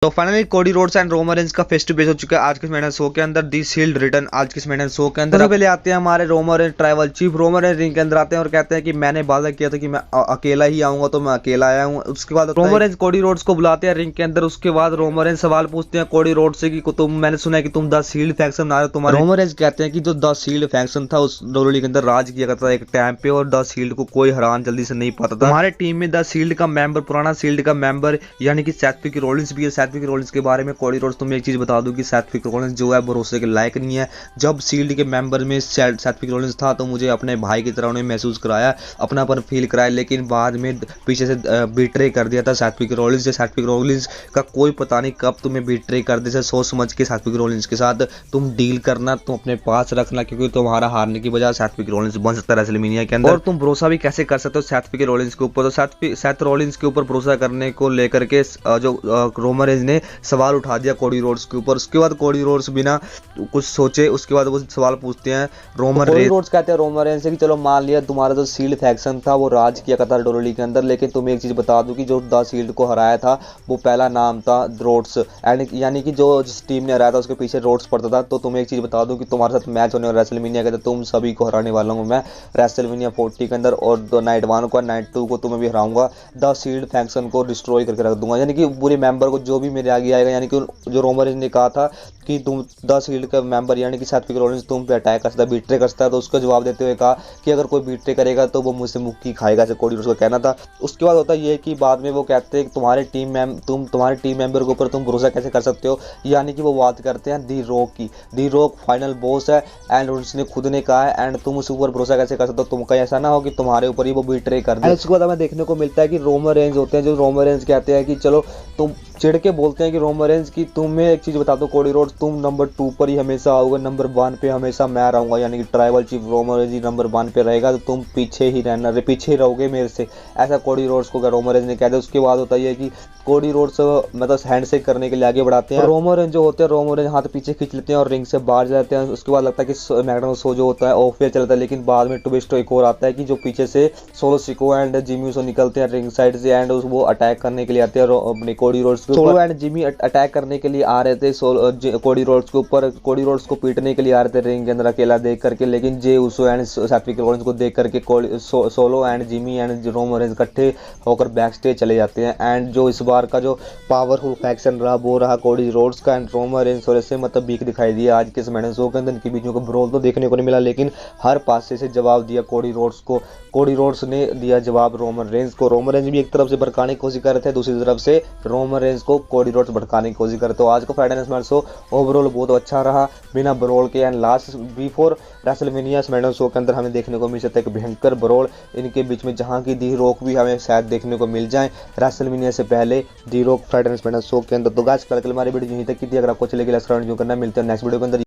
तो finally Cody Rhodes and Roman Reigns का face to face हो चुका है आज के मैंने शो के अंदर। दी शील्ड रिटर्न आज के मैंने शो के अंदर। पहले आते हैं हमारे Roman Reigns tribal chief Roman Reigns ring के अंदर आते हैं और कहते हैं कि मैंने वादा किया था कि मैं अकेला ही आऊंगा, तो मैं अकेला आया हूं। उसके बाद रोमन रेंज कोडी रोड्स को बुलाते हैं रिंग के अंदर। उसके बाद रोमन रेंज सवाल पूछते हैं कोडी रोड्स से कि तुम, मैंने सुना है कि तुम द शील्ड फैक्शन बना रहे हो। तुम्हारे रोमन रेंज कहते हैं कि जो द शील्ड फैक्शन था उस डोलोली के अंदर राज किया करता था एक टाइम पे, और द शील्ड को कोई हरान जल्दी से नहीं पाता था। हमारे टीम में द शील्ड का मेंबर, पुराना शील्ड का मेंबर यानी कि सेथ रॉलिंस भी है। सेथ रॉलिंस के बारे में कोडी रोड्स तुम्हें एक चीज बता दूं कि सेथ रॉलिंस जो है भरोसे के लायक नहीं है। जब शील्ड के मेंबर में सेथ रॉलिंस था तो मुझे अपने भाई की तरह उन्हें महसूस कराया, अपनापन फील कराया, लेकिन बाद में पीछे से बिट्रे कर दिया था सेथ रॉलिंस। सेथ रॉलिंस का कोई पता नहीं कब तुम्हें बिट्रे कर दे। सोच समझ के सेथ रॉलिंस के साथ तुम डील करना, तुम अपने पास रखना, क्योंकि तुम्हारा हारने की वजह सेथ रॉलिंस बन सकता है रेसलमेनिया के अंदर। और तुम भरोसा भी कैसे कर सकते हो सेथ रॉलिंस के ऊपर। तो सेथ रॉलिंस के ऊपर भरोसा करने को लेकर के जो रोमन रेंज ने सवाल उठा दिया कोडी रोड्स के ऊपर। उसके बाद कोडी रोड्स बिना कुछ सोचे उसके बाद वो सवाल पूछते हैं रोमन रेंज। कोडी रोड्स कहते हैं रोमन रेंज से कि चलो मान लिया तुम्हारा जो शील्ड फैक्शन था वो राज किया करता डोलोली के अंदर, लेकिन तुम्हें एक चीज बता दूं कि जो द शील्ड को हराया था वो पहला नाम था रोड्स, यानी कि जो जिस टीम ने हराया था उसके पीछे रोड्स पड़ता था। तो तुम्हें एक चीज बता दूं कि तुम्हारे साथ मैच होने वाला रेसलमेनिया के अंदर तुम सभी को हराने वाला हूं मैं रेसलमेनिया 40 के अंदर, और नाइट 1 को नाइट 2 को तुम्हें भी हराऊंगा। द शील्ड फैक्शन को डिस्ट्रॉय करके रख दूंगा, यानी कि पूरे मेंबर को जो भी मेरे आगे आएगा, यानी कि जो रोमन रेंज ने कहा था कि तुम द शील्ड का मेंबर यानी कि सेथ रॉलिंस तुम पे अटैक कर सकता है, बीट्रे कर सकता है, तो उसका जवाब देते हुए कहा कि अगर कोई बीट्रे करेगा तो वो मुझसे मुक्की खाएगा, ऐसे कोडी रोड्स को कहना था। उसके बाद होता ये कि बाद में वो कहते हैं कि तुम्हारे टीम मेंबर के ऊपर तुम भरोसा कैसे कर सकते हो, यानी कि वो बात करते हैं दी रॉक की। दी रॉक फाइनल बॉस है एंड उसने खुद ने कहा है, एंड तुम उसके ऊपर भरोसा कैसे कर सकते हो, तुम कहीं ऐसा ना हो कि तुम्हारे ऊपर ही वो बीट्रे कर दे। उसके बाद हमें देखने को मिलता है कि रोमन रेंज होते हैं, जो रोमन रेंज कहते हैं कि चलो तुम चिढ़ के बोलते हैं कि रोमन रेंज की तुम्हें एक चीज बता दो कोडी रोड्स, तुम नंबर 2 पर ही हमेशा आओगे, नंबर 1 पे हमेशा मैं रहूंगा, यानी कि ट्राइबल चीफ रोमन रेंज ही नंबर 1 पे रहेगा, तो तुम पीछे ही रहना, पीछे ही रहोगे मेरे से, ऐसा कोडी रोड्स को रोमन रेंज ने कह दिया। उसके बाद होता है कि कोडी रोड्स मतलब हैंडशेक करने के लिए आगे बढ़ाते हैं। रोमन रेंज जो होते हैं रोमन रेंज हाथ पीछे खींच लेते हैं और रिंग से बाहर जाते हैं। उसके बाद लगता है कि मैकडाउन शो जो होता है ऑफ एयर चलता है, लेकिन बाद में ट्विस्ट एक और आता है कि जो पीछे से सोलो सिको एंड जिमी उसो निकलते हैं रिंग साइड से, एंड वो अटैक करने के लिए आते हैं अपने कोडी रोड्स के ऊपर। सोलो एंड जिमी अटैक करने के लिए आ रहे थे कोडी रोड्स के ऊपर, कोडी रोड्स को पीटने के लिए आ रहे थे रिंग के अंदर अकेला देख करके, लेकिन जे उसो एंड सेथ रॉलिंस को देख करके solo and Jimmy and Roman Reigns इकट्ठे होकर बैक स्टेज चले जाते हैं। एंड जो इस बार का जो पावरफुल फैक्शन रहा वो रहा कोडी रोड्स का, एंड रोमन रेंज थोड़े से मतलब वीक दिखाई दिया आज के स्मैकडाउन शो के अंदर। इनके बीच में ब्रोल तो देखने को नहीं मिला, लेकिन हर पासे से जवाब दिया कोडी रोड्स को। कोडी रोड्स ने दिया जवाब रोमन रेंज को। रोमन रेंज भी एक तरफ से भड़काने की कोशिश कर रहे थे, दूसरी तरफ से रोमन रेंज को कोडी रोड्स भड़काने की कोशिश कर रहे थे। तो आज का Friday Night SmackDown show overall बहुत अच्छा रहा बिना ब्रोल के, and last before WrestleMania SmackDown show के अंदर हमें देखने को मिल सकता है एक भयंकर ब्रोल इनके बीच में, जहां की दी रॉक भी हमें शायद देखने को मिल जाए रेसलमेनिया से पहले the Rock Friday Night SmackDown show के अंदर। तो गाइस कल हमारी वीडियो यहीं तक की थी। अगर आपको चलेगी लाइक करना, मिलते हैं नेक्स्ट वीडियो के अंदर।